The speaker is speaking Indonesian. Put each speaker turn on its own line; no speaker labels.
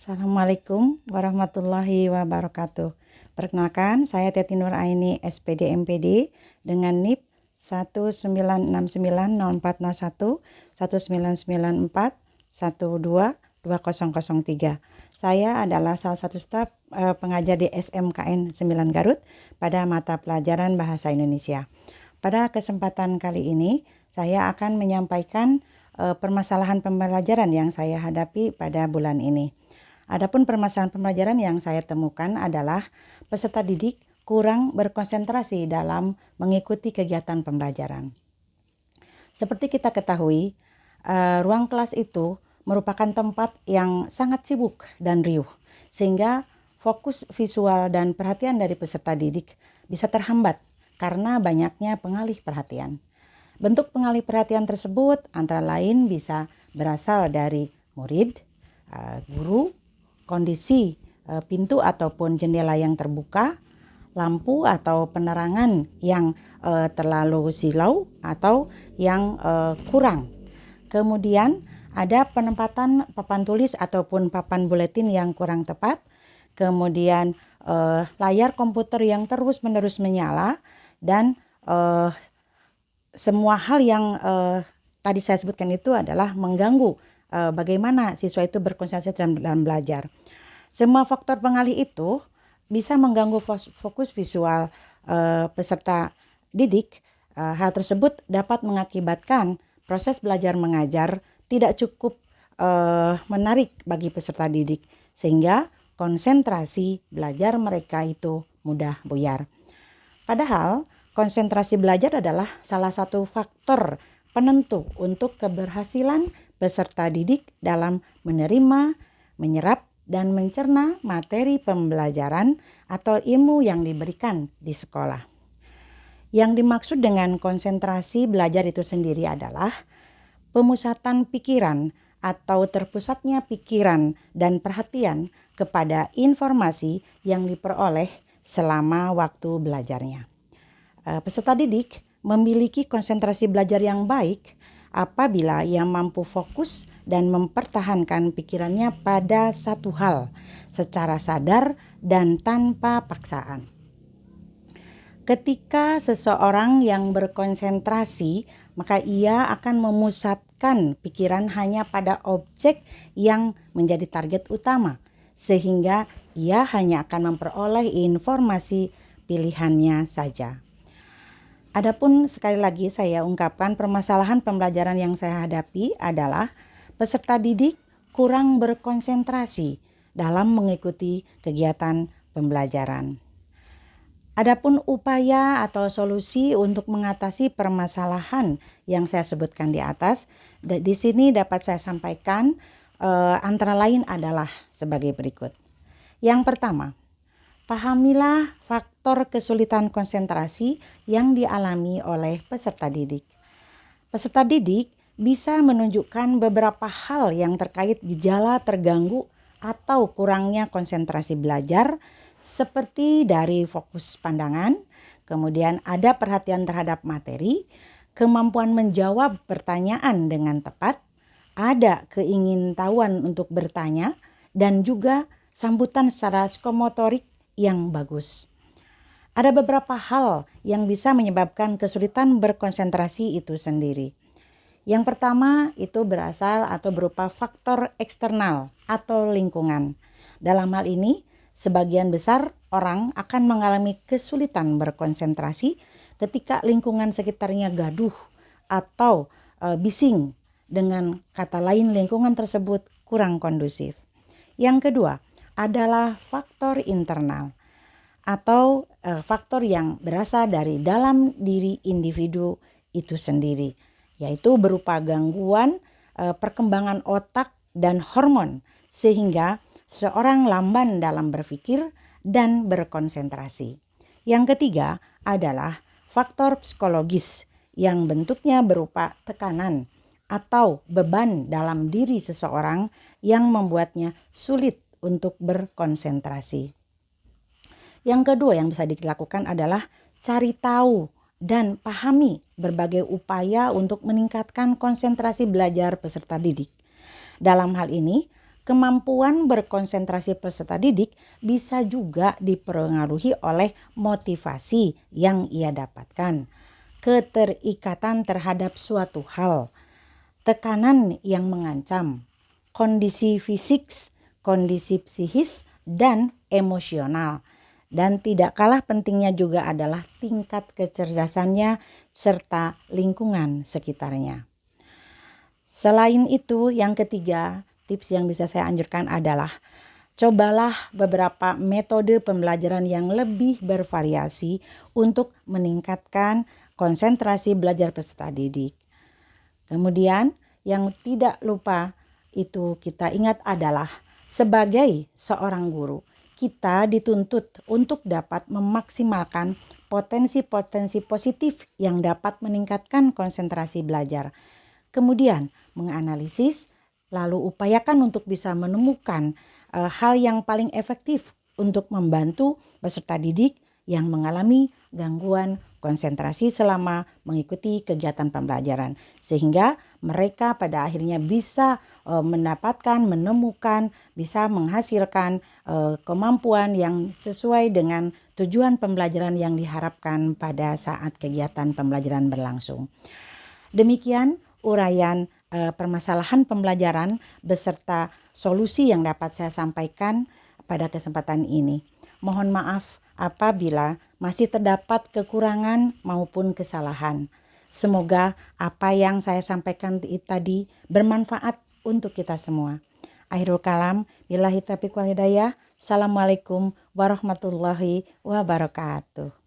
Assalamualaikum warahmatullahi wabarakatuh. Perkenalkan, saya Teti Nur Aini, SPD MPD dengan NIP 1969040119941220003. Saya adalah salah satu staf pengajar di SMKN 9 Garut pada mata pelajaran Bahasa Indonesia. Pada kesempatan kali ini, saya akan menyampaikan permasalahan pembelajaran yang saya hadapi pada bulan ini. Adapun permasalahan pembelajaran yang saya temukan adalah peserta didik kurang berkonsentrasi dalam mengikuti kegiatan pembelajaran. Seperti kita ketahui, ruang kelas itu merupakan tempat yang sangat sibuk dan riuh, sehingga fokus visual dan perhatian dari peserta didik bisa terhambat karena banyaknya pengalih perhatian. Bentuk pengalih perhatian tersebut antara lain bisa berasal dari murid, guru, kondisi pintu ataupun jendela yang terbuka, lampu atau penerangan yang terlalu silau atau yang kurang. Kemudian ada penempatan papan tulis ataupun papan buletin yang kurang tepat. Kemudian layar komputer yang terus-menerus menyala dan semua hal yang tadi saya sebutkan itu adalah mengganggu bagaimana siswa itu berkonsentrasi dalam belajar. Semua faktor pengalih itu bisa mengganggu fokus visual peserta didik. Hal tersebut dapat mengakibatkan proses belajar mengajar tidak cukup menarik bagi peserta didik, sehingga konsentrasi belajar mereka itu mudah buyar. Padahal konsentrasi belajar adalah salah satu faktor penentu untuk keberhasilan peserta didik dalam menerima, menyerap, dan mencerna materi pembelajaran atau ilmu yang diberikan di sekolah. Yang dimaksud dengan konsentrasi belajar itu sendiri adalah pemusatan pikiran atau terpusatnya pikiran dan perhatian kepada informasi yang diperoleh selama waktu belajarnya. Peserta didik memiliki konsentrasi belajar yang baik apabila ia mampu fokus dan mempertahankan pikirannya pada satu hal secara sadar dan tanpa paksaan. Ketika seseorang yang berkonsentrasi, maka ia akan memusatkan pikiran hanya pada objek yang menjadi target utama, sehingga ia hanya akan memperoleh informasi pilihannya saja. Adapun sekali lagi saya ungkapkan permasalahan pembelajaran yang saya hadapi adalah peserta didik kurang berkonsentrasi dalam mengikuti kegiatan pembelajaran. Adapun upaya atau solusi untuk mengatasi permasalahan yang saya sebutkan di atas, di sini dapat saya sampaikan antara lain adalah sebagai berikut. Yang pertama, pahamilah faktor kesulitan konsentrasi yang dialami oleh peserta didik. Peserta didik bisa menunjukkan beberapa hal yang terkait gejala terganggu atau kurangnya konsentrasi belajar, seperti dari fokus pandangan, kemudian ada perhatian terhadap materi, kemampuan menjawab pertanyaan dengan tepat, ada keingintahuan untuk bertanya, dan juga sambutan secara psikomotorik yang bagus. Ada beberapa hal yang bisa menyebabkan kesulitan berkonsentrasi itu sendiri. Yang pertama itu berasal atau berupa faktor eksternal atau lingkungan. Dalam hal ini, sebagian besar orang akan mengalami kesulitan berkonsentrasi ketika lingkungan sekitarnya gaduh atau bising. Dengan kata lain, lingkungan tersebut kurang kondusif. Yang kedua adalah faktor internal atau faktor yang berasal dari dalam diri individu itu sendiri, yaitu berupa gangguan perkembangan otak dan hormon, sehingga seorang lamban dalam berpikir dan berkonsentrasi. Yang ketiga adalah faktor psikologis yang bentuknya berupa tekanan atau beban dalam diri seseorang yang membuatnya sulit untuk berkonsentrasi. Yang kedua yang bisa dilakukan adalah cari tahu dan pahami berbagai upaya untuk meningkatkan konsentrasi belajar peserta didik. Dalam hal ini, Kemampuan berkonsentrasi peserta didik bisa juga dipengaruhi oleh motivasi yang ia dapatkan, keterikatan terhadap suatu hal, tekanan yang mengancam, kondisi fisik, kondisi psikis, dan emosional. Dan tidak kalah pentingnya juga adalah tingkat kecerdasannya serta lingkungan sekitarnya. Selain itu, yang ketiga, tips yang bisa saya anjurkan adalah cobalah beberapa metode pembelajaran yang lebih bervariasi untuk meningkatkan konsentrasi belajar peserta didik. Kemudian yang tidak lupa itu kita ingat adalah sebagai seorang guru, kita dituntut untuk dapat memaksimalkan potensi-potensi positif yang dapat meningkatkan konsentrasi belajar. Kemudian menganalisis, lalu upayakan untuk bisa menemukan hal yang paling efektif untuk membantu peserta didik yang mengalami gangguan konsentrasi selama mengikuti kegiatan pembelajaran, sehingga mereka pada akhirnya bisa menemukan, bisa menghasilkan kemampuan yang sesuai dengan tujuan pembelajaran yang diharapkan pada saat kegiatan pembelajaran berlangsung. Demikian uraian permasalahan pembelajaran beserta solusi yang dapat saya sampaikan pada kesempatan ini. Mohon maaf apabila masih terdapat kekurangan maupun kesalahan. Semoga apa yang saya sampaikan tadi bermanfaat untuk kita semua. Akhirul kalam, billahi taufiq wal hidayah. Assalamualaikum warahmatullahi wabarakatuh.